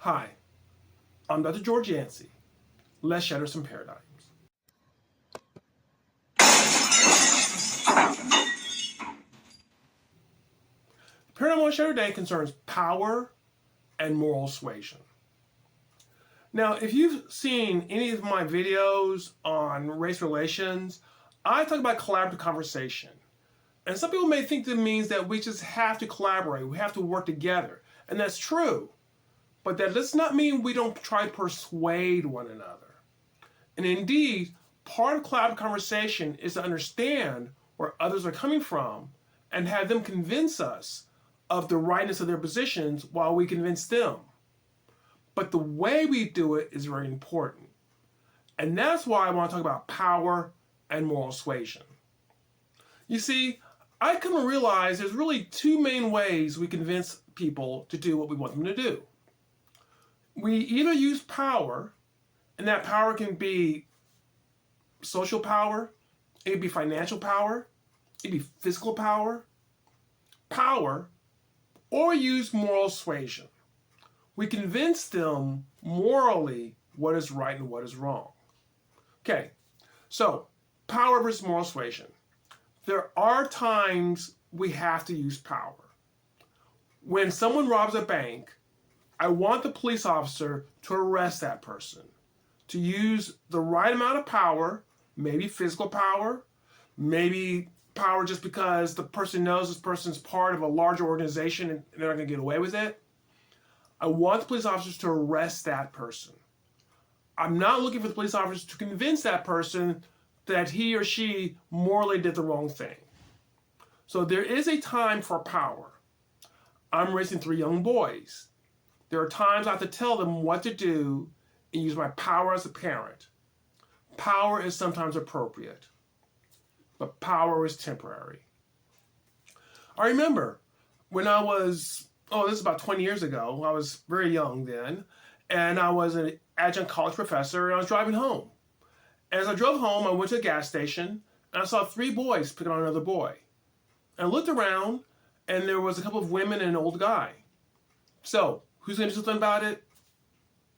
Hi, I'm Dr. George Yancey. Let's shatter some paradigms. The paradigm I want to share today concerns power and moral suasion. Now, if you've seen any of my videos on race relations, I talk about collaborative conversation. And some people may think that means that we just have to collaborate, we have to work together. And that's true. But that does not mean we don't try to persuade one another. And indeed, part of collaborative conversation is to understand where others are coming from and have them convince us of the rightness of their positions while we convince them. But the way we do it is very important. And that's why I want to talk about power and moral suasion. You see, I come to realize there's really two main ways we convince people to do what we want them to do. We either use power, and that power can be social power, it could be financial power, it could be physical power, or we use moral suasion. We convince them morally what is right and what is wrong. Okay, so power versus moral suasion. There are times we have to use power. When someone robs a bank, I want the police officer to arrest that person, to use the right amount of power, maybe physical power, maybe power just because the person knows this person's part of a larger organization and they're not going to get away with it. I want the police officers to arrest that person. I'm not looking for the police officers to convince that person that he or she morally did the wrong thing. So there is a time for power. I'm raising 3 young boys. There are times I have to tell them what to do and use my power as a parent. Power is sometimes appropriate, but power is temporary. I remember when I was, this is about 20 years ago, I was very young then, and I was an adjunct college professor, and I was driving home. As I drove home, I went to a gas station, and I saw 3 boys picking on another boy. And I looked around, and there was a couple of women and an old guy. So, who's going to do something about it?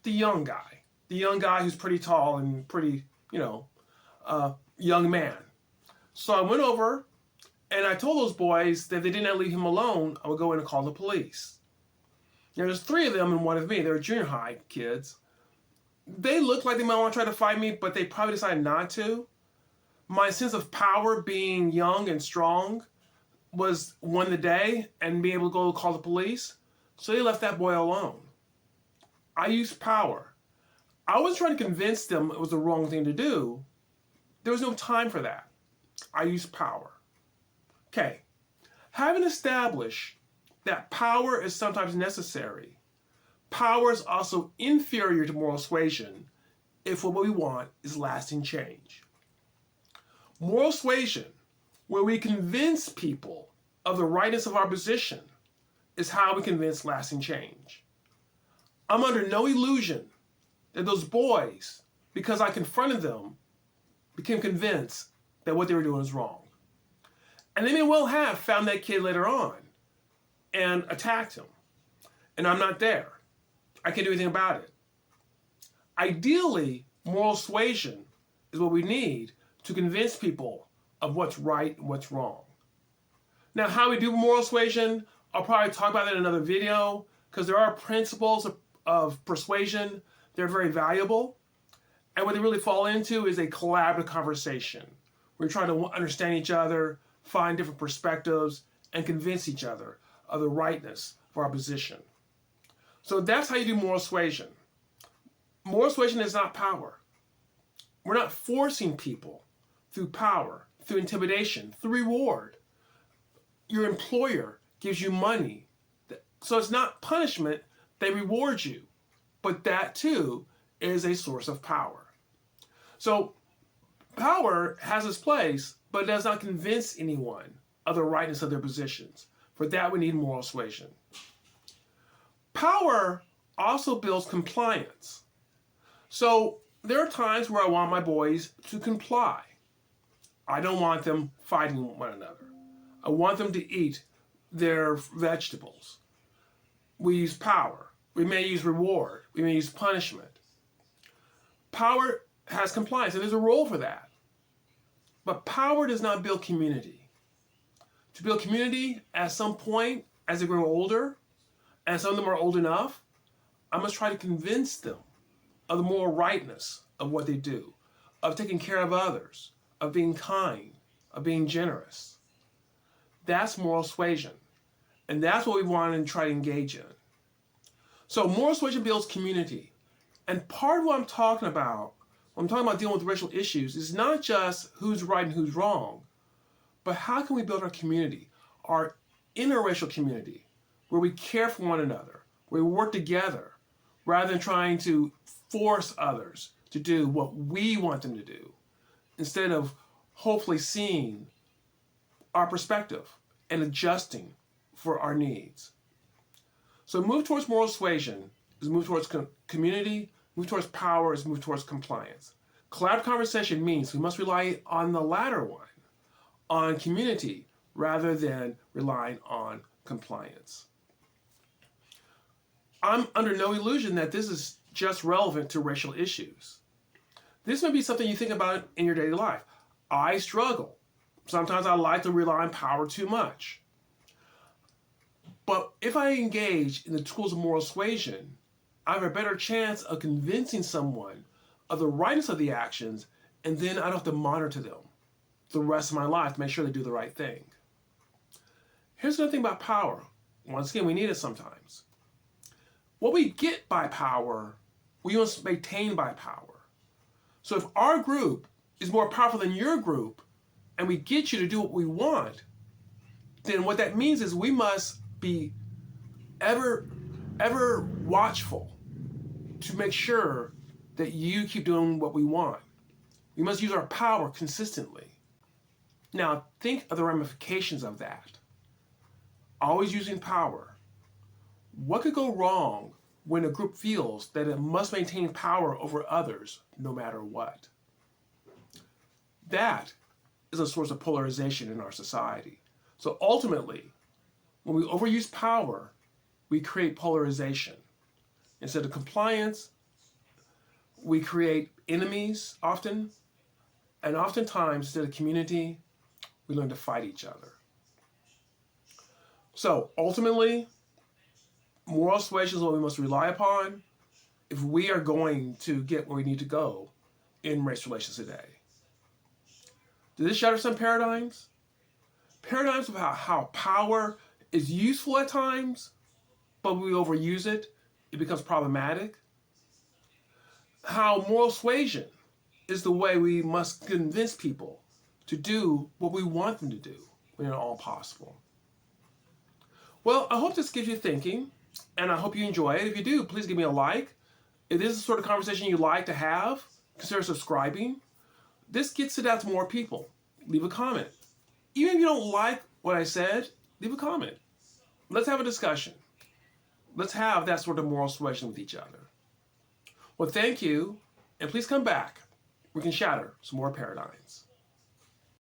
The young guy. The young guy who's pretty tall and pretty, young man. So I went over, and I told those boys that if they did not leave him alone, I would go in and call the police. Now, there's 3 of them and 1 of me. They were junior high kids. They looked like they might want to try to fight me, but they probably decided not to. My sense of power, being young and strong, was won the day and being able to go call the police. So they left that boy alone. I used power. I wasn't trying to convince them it was the wrong thing to do. There was no time for that. I used power. Okay, having established that power is sometimes necessary, power is also inferior to moral suasion if what we want is lasting change. Moral suasion, where we convince people of the rightness of our position, is how we convince lasting change. I'm under no illusion that those boys, because I confronted them, became convinced that what they were doing was wrong. And they may well have found that kid later on and attacked him. And I'm not there. I can't do anything about it. Ideally, moral suasion is what we need to convince people of what's right and what's wrong. Now, how we do moral suasion, I'll probably talk about that in another video, because there are principles of persuasion. They're very valuable. And what they really fall into is a collaborative conversation. We're trying to understand each other, find different perspectives, and convince each other of the rightness of our position. So that's how you do moral suasion. Moral suasion is not power. We're not forcing people through power, through intimidation, through reward. Your employer gives you money. So it's not punishment, they reward you. But that too is a source of power. So power has its place, but it does not convince anyone of the rightness of their positions. For that, we need moral suasion. Power also builds compliance. So there are times where I want my boys to comply. I don't want them fighting one another. I want them to eat their vegetables. We use power. We may use reward. We may use punishment. Power has compliance, and there's a role for that. But power does not build community. To build community, at some point, as they grow older, and some of them are old enough, I must try to convince them of the moral rightness of what they do, of taking care of others, of being kind, of being generous. That's moral suasion. And that's what we want to try to engage in. So moral suasion builds community. And part of what I'm talking about, when I'm talking about dealing with racial issues, is not just who's right and who's wrong, but how can we build our community, our interracial community, where we care for one another, where we work together, rather than trying to force others to do what we want them to do, instead of hopefully seeing our perspective and adjusting for our needs. So move towards moral suasion is move towards community, move towards power is move towards compliance. Collaborative conversation means we must rely on the latter one, on community, rather than relying on compliance. I'm under no illusion that this is just relevant to racial issues. This may be something you think about in your daily life. I struggle. Sometimes I like to rely on power too much. But if I engage in the tools of moral suasion, I have a better chance of convincing someone of the rightness of the actions, and then I don't have to monitor them the rest of my life to make sure they do the right thing. Here's another thing about power. Once again, we need it sometimes. What we get by power, we must maintain by power. So if our group is more powerful than your group, and we get you to do what we want, then what that means is we must be ever watchful to make sure that you keep doing what we want. We must use our power consistently. Now, think of the ramifications of that. Always using power. What could go wrong when a group feels that it must maintain power over others no matter what? That is a source of polarization in our society. So ultimately, when we overuse power, we create polarization. Instead of compliance, we create enemies often, and oftentimes instead of community, we learn to fight each other. So ultimately, moral suasion is what we must rely upon if we are going to get where we need to go in race relations today. Does this shatter some paradigms? Paradigms about how power is useful at times, but when we overuse it, it becomes problematic. How moral suasion is the way we must convince people to do what we want them to do when at all possible. Well, I hope this gives you thinking, and I hope you enjoy it. If you do, please give me a like. If this is the sort of conversation you like to have, consider subscribing. This gets it out to more people. Leave a comment. Even if you don't like what I said, leave a comment. Let's have a discussion. Let's have that sort of moral suasion with each other. Well, thank you, and please come back. We can shatter some more paradigms.